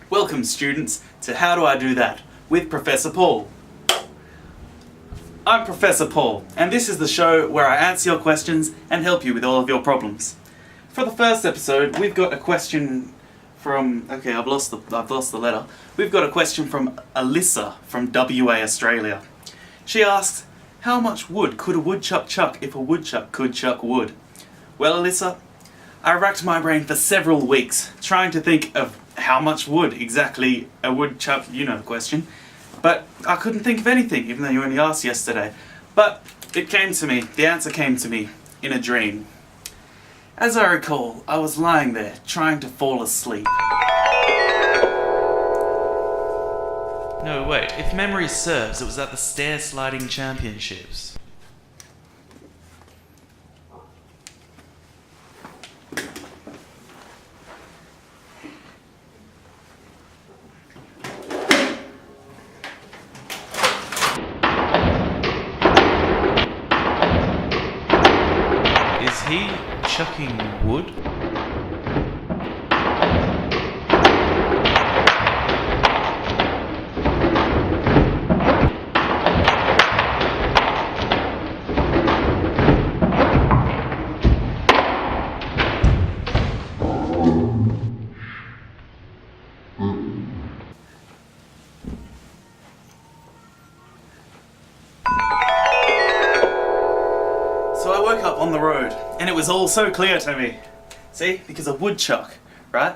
Welcome students to How Do I Do That with Professor Paul. I'm Professor Paul and this is the show where I answer your questions and help you with all of your problems. For the first episode we've got a question from, okay, I've lost the letter. We've got a question from Alyssa from WA, Australia. She asks, how much wood could a woodchuck chuck if a woodchuck could chuck wood? Well, Alyssa, I racked my brain for several weeks trying to think of how much wood exactly a woodchuck, you know the question, but I couldn't think of anything, even though you only asked yesterday. But it came to me, the answer came to me in a dream. As I recall, I was lying there trying to fall asleep. No, wait, if memory serves, it was at the Stair Sliding Championships. Is he chucking wood? So I woke up on the road, and it was all so clear to me. See? Because a woodchuck, right?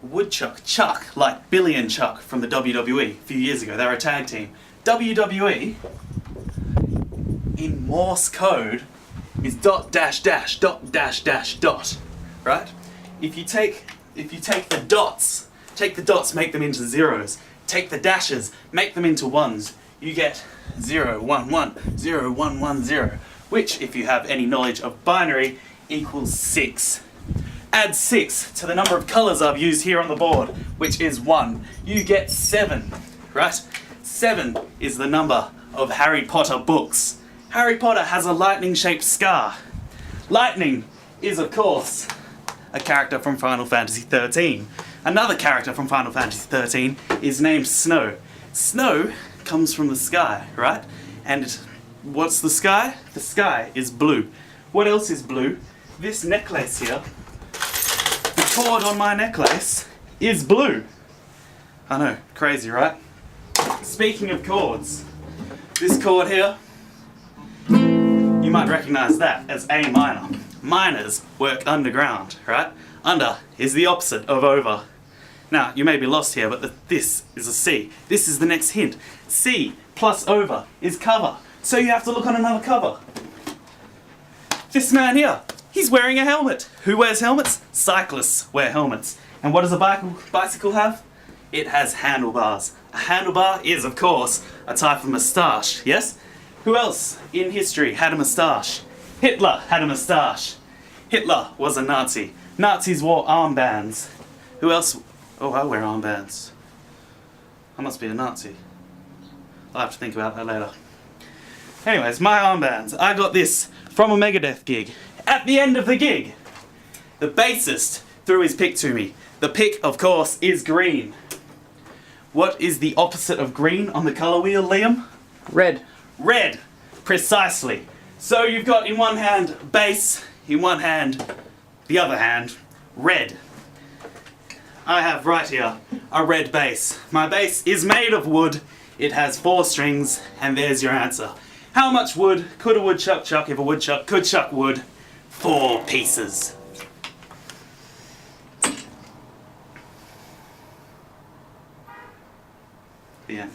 A woodchuck, Chuck, like Billy and Chuck from the WWE a few years ago. They were a tag team. WWE, in Morse code, is dot dash dash dot dash dash dot, right? If you take the dots, make them into zeros. Take the dashes, make them into ones. You get 0, 1, 1, 0, 1, 1, 0. Which, if you have any knowledge of binary, equals 6. Add 6 to the number of colours I've used here on the board, which is 1. You get 7, right? 7 is the number of Harry Potter books. Harry Potter has a lightning-shaped scar. Lightning is, of course, a character from Final Fantasy XIII. Another character from Final Fantasy XIII is named Snow. Snow comes from the sky, right? And what's the sky? The sky is blue. What else is blue? This necklace here, the cord on my necklace, is blue. I know, crazy, right? Speaking of chords, this chord here, you might recognise that as A minor. Minors work underground, right? Under is the opposite of over. Now, you may be lost here, but this is a C. This is the next hint. C plus over is cover. So you have to look on another cover. This man here, he's wearing a helmet. Who wears helmets? Cyclists wear helmets. And what does a bicycle have? It has handlebars. A handlebar is, of course, a type of moustache, yes? Who else in history had a moustache? Hitler had a moustache. Hitler was a Nazi. Nazis wore armbands. Who else? Oh, I wear armbands. I must be a Nazi. I'll have to think about that later. Anyways, my armbands. I got this from a Megadeth gig. At the end of the gig, the bassist threw his pick to me. The pick, of course, is green. What is the opposite of green on the colour wheel, Liam? Red. Red. Precisely. So you've got in one hand bass, in one hand, the other hand, red. I have right here a red bass. My bass is made of wood. It has 4 strings, and there's your answer. How much wood could a woodchuck chuck if a woodchuck could chuck wood? 4 pieces. The end.